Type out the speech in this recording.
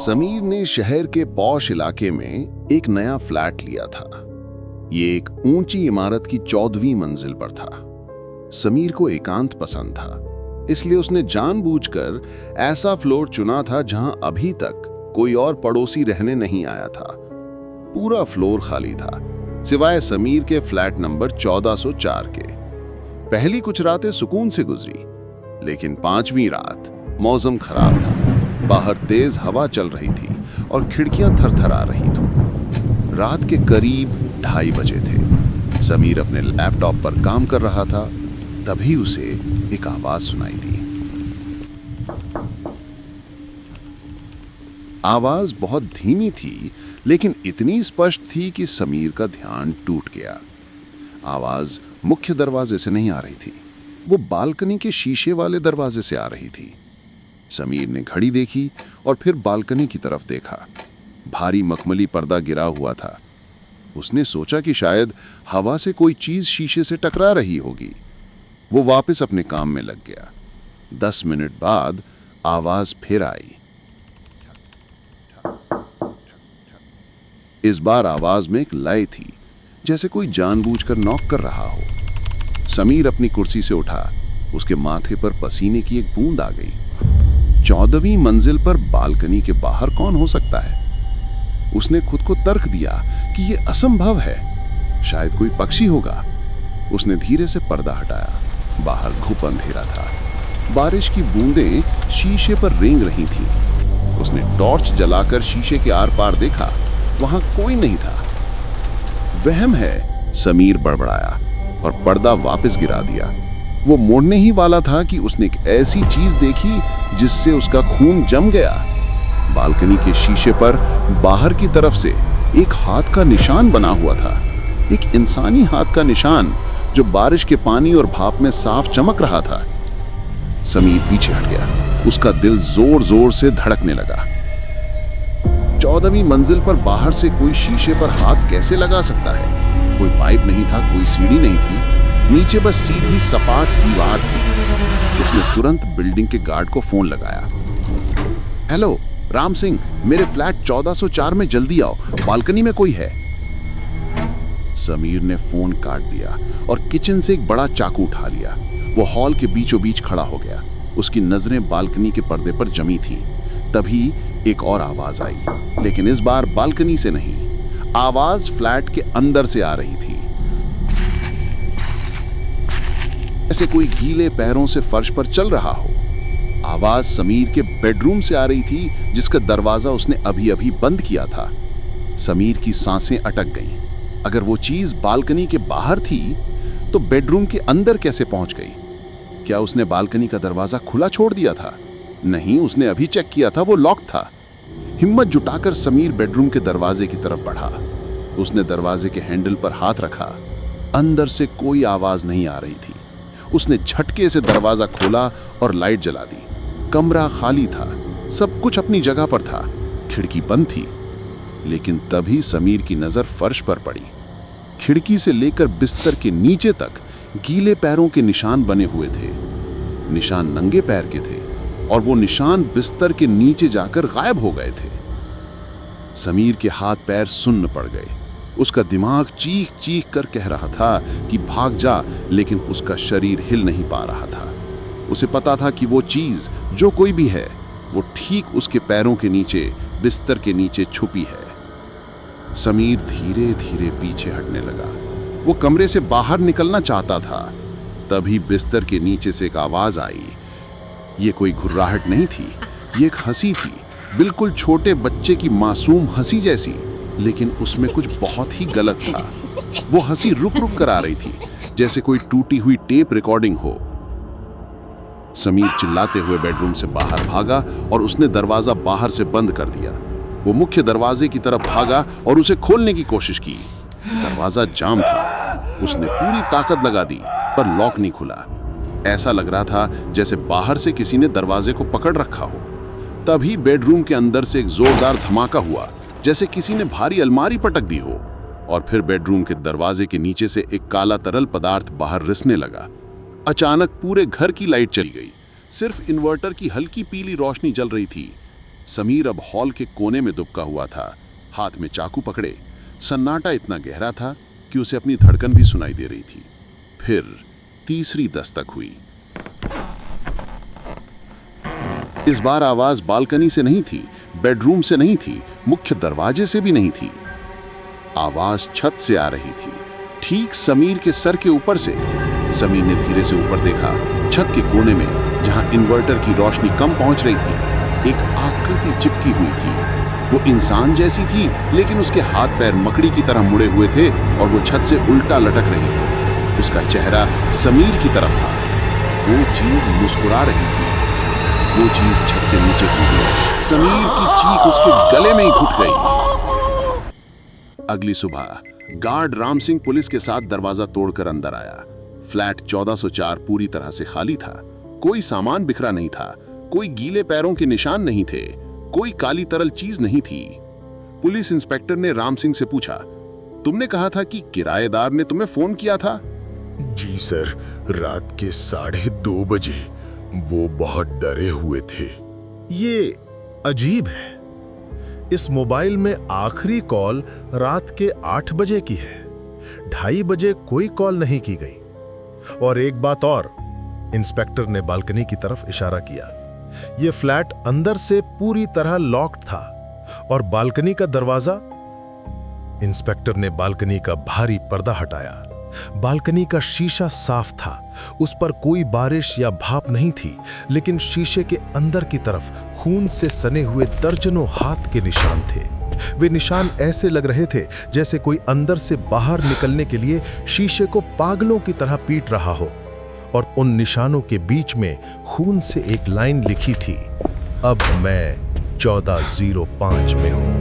समीर ने शहर के पॉश इलाके में एक नया फ्लैट लिया था। ये एक ऊंची इमारत की 14वीं मंजिल पर था। समीर को एकांत पसंद था, इसलिए उसने जानबूझकर ऐसा फ्लोर चुना था जहां अभी तक कोई और पड़ोसी रहने नहीं आया था। पूरा फ्लोर खाली था, सिवाय समीर के फ्लैट नंबर 1404 के। पहली कुछ रातें सुकून से गुजरी, लेकिन 5वीं रात मौसम खराब था। बाहर तेज हवा चल रही थी और खिड़कियां थरथरा रही थीं। रात के करीब 2:30 बजे थे। समीर अपने लैपटॉप पर काम कर रहा था, तभी उसे एक आवाज सुनाई दी। आवाज बहुत धीमी थी, लेकिन इतनी स्पष्ट थी कि समीर का ध्यान टूट गया। आवाज मुख्य दरवाजे से नहीं आ रही थी, वो बालकनी के शीशे वाले दरवाजे से आ रही थी। समीर ने घड़ी देखी और फिर बालकनी की तरफ देखा। भारी मखमली पर्दा गिरा हुआ था। उसने सोचा कि शायद हवा से कोई चीज शीशे से टकरा रही होगी। वो वापस अपने काम में लग गया। 10 मिनट बाद आवाज फिर आई। इस बार आवाज में एक लय थी, जैसे कोई जानबूझकर नॉक कर रहा हो। समीर अपनी कुर्सी से उठा। उसके माथे पर पसीने की एक बूंद आ गई। 14वीं मंजिल पर बालकनी के बाहर कौन हो सकता है? उसने खुद को तर्क दिया कि यह असंभव है, शायद कोई पक्षी होगा। उसने धीरे से पर्दा हटाया। बाहर घुप अंधेरा था। बारिश की बूंदें शीशे पर रेंग रही थीं। उसने टॉर्च जलाकर शीशे के आर पार देखा, वहां कोई नहीं था। वहम है, समीर बड़बड़ाया और पर्दा वापस गिरा दिया। वो मोड़ने ही वाला था कि उसने एक ऐसी चीज देखी जिससे उसका खून जम गया। बालकनी के शीशे पर बाहर की तरफ से एक हाथ का निशान बना हुआ था, एक इंसानी हाथ का निशान जो बारिश के पानी और भाप में साफ चमक रहा था। समीर पीछे हट गया। उसका दिल जोर जोर से धड़कने लगा। 14वीं मंजिल पर बाहर से कोई शीशे पर हाथ कैसे लगा सकता है? कोई पाइप नहीं था, कोई सीढ़ी नहीं थी, नीचे बस सीधी सपाट दीवार थी। उसने तुरंत बिल्डिंग के गार्ड को फोन लगाया। हेलो राम सिंह, मेरे फ्लैट 1404 में जल्दी आओ, बालकनी में कोई है। समीर ने फोन काट दिया और किचन से एक बड़ा चाकू उठा लिया। वो हॉल के बीचों बीच खड़ा हो गया। उसकी नजरें बालकनी के पर्दे पर जमी थीं। तभी एक और आवाज आई, लेकिन इस बार बालकनी से नहीं। आवाज फ्लैट के अंदर से आ रही थी, जैसे कोई गीले पैरों से फर्श पर चल रहा हो। आवाज समीर के बेडरूम से आ रही थी, जिसका दरवाजा उसने अभी अभी बंद किया था। समीर की सांसें अटक गईं। अगर वो चीज बालकनी के बाहर थी, तो बेडरूम के अंदर कैसे पहुंच गई? क्या उसने बालकनी का दरवाजा खुला छोड़ दिया था? नहीं, उसने अभी चेक किया था, वो लॉक था। हिम्मत जुटाकर समीर बेडरूम के दरवाजे की तरफ बढ़ा। उसने दरवाजे के हैंडल पर हाथ रखा। अंदर से कोई आवाज नहीं आ रही थी। उसने झटके से दरवाजा खोला और लाइट जला दी। कमरा खाली था, सब कुछ अपनी जगह पर था। खिड़की बंद थी, लेकिन तभी समीर की नजर फर्श पर पड़ी। खिड़की से लेकर बिस्तर के नीचे तक गीले पैरों के निशान बने हुए थे। निशान नंगे पैर के थे और वो निशान बिस्तर के नीचे जाकर गायब हो गए थे। समीर के हाथ पैर सुन्न पड़ गए। उसका दिमाग चीख चीख कर कह रहा था कि भाग जा, लेकिन उसका शरीर हिल नहीं पा रहा था। उसे पता था कि वो चीज, जो कोई भी है, वो ठीक उसके पैरों के नीचे, बिस्तर के नीचे छुपी है। समीर धीरे धीरे पीछे हटने लगा। वो कमरे से बाहर निकलना चाहता था। तभी बिस्तर के नीचे से एक आवाज आई। ये कोई घुर्राहट नहीं थी, ये एक हंसी थी, बिल्कुल छोटे बच्चे की मासूम हंसी जैसी, लेकिन उसमें कुछ बहुत ही गलत था। वो हंसी रुक रुक कर आ रही थी, जैसे कोई टूटी हुई टेप रिकॉर्डिंग हो। समीर चिल्लाते हुए बेडरूम से बाहर भागा और उसने दरवाजा बाहर से बंद कर दिया। वो मुख्य दरवाजे की तरफ भागा और उसे खोलने की कोशिश की। दरवाजा जाम था। उसने पूरी ताकत लगा दी, पर लॉक नहीं खुला। ऐसा लग रहा था जैसे बाहर से किसी ने दरवाजे को पकड़ रखा हो। तभी बेडरूम के अंदर से एक जोरदार धमाका हुआ, जैसे किसी ने भारी अलमारी पटक दी हो। और फिर बेडरूम के दरवाजे के नीचे से एक काला तरल पदार्थ बाहर रिसने लगा। अचानक पूरे घर की लाइट चली गई। सिर्फ इन्वर्टर की हल्की पीली रोशनी जल रही थी। समीर अब हॉल के कोने में दुबका हुआ था, हाथ में चाकू पकड़े। सन्नाटा इतना गहरा था कि उसे अपनी धड़कन भी सुनाई दे रही थी। फिर तीसरी दस्तक हुई। इस बार आवाज बालकनी से नहीं थी, बेडरूम से नहीं थी, मुख्य दरवाजे से भी नहीं थी। आवाज छत से आ रही थी, ठीक समीर के सर के ऊपर से। समीर ने धीरे से ऊपर देखा। छत के कोने में, जहां इन्वर्टर की रोशनी कम पहुंच रही थी, एक आकृति चिपकी हुई थी। वो इंसान जैसी थी, लेकिन उसके हाथ पैर मकड़ी की तरह मुड़े हुए थे और वो छत से उल्टा लटक रही थी। उसका चेहरा समीर की तरफ था। वो चीज मुस्कुरा रही थी। वो चीज छत से नीचे कूदी। समीर की चीख उसके गले में ही घुट गई। अगली सुबह गार्ड राम सिंह पुलिस के साथ दरवाजा तोड़कर अंदर आया। फ्लैट 1404 पूरी तरह से खाली था। कोई सामान बिखरा नहीं था, कोई गीले पैरों के निशान नहीं थे, कोई काली तरल चीज नहीं थी। पुलिस इंस्पेक्टर ने राम सिंह से पूछा, तुमने कहा था कि किराएदार ने तुम्हें फोन किया था? जी सर, रात के 2:30 बजे। वो बहुत डरे हुए थे। ये अजीब है। इस मोबाइल में आखिरी कॉल रात के 8 बजे की है। 2:30 बजे कोई कॉल नहीं की गई। और एक बात और, इंस्पेक्टर ने बालकनी की तरफ इशारा किया। यह फ्लैट अंदर से पूरी तरह लॉक्ड था और बालकनी का दरवाजा। इंस्पेक्टर ने बालकनी का भारी पर्दा हटाया। बालकनी का शीशा साफ था, उस पर कोई बारिश या भाप नहीं थी, लेकिन शीशे के अंदर की तरफ खून से सने हुए दर्जनों हाथ के निशान थे। वे निशान ऐसे लग रहे थे जैसे कोई अंदर से बाहर निकलने के लिए शीशे को पागलों की तरह पीट रहा हो। और उन निशानों के बीच में खून से एक लाइन लिखी थी, अब मैं 1405 में हूं।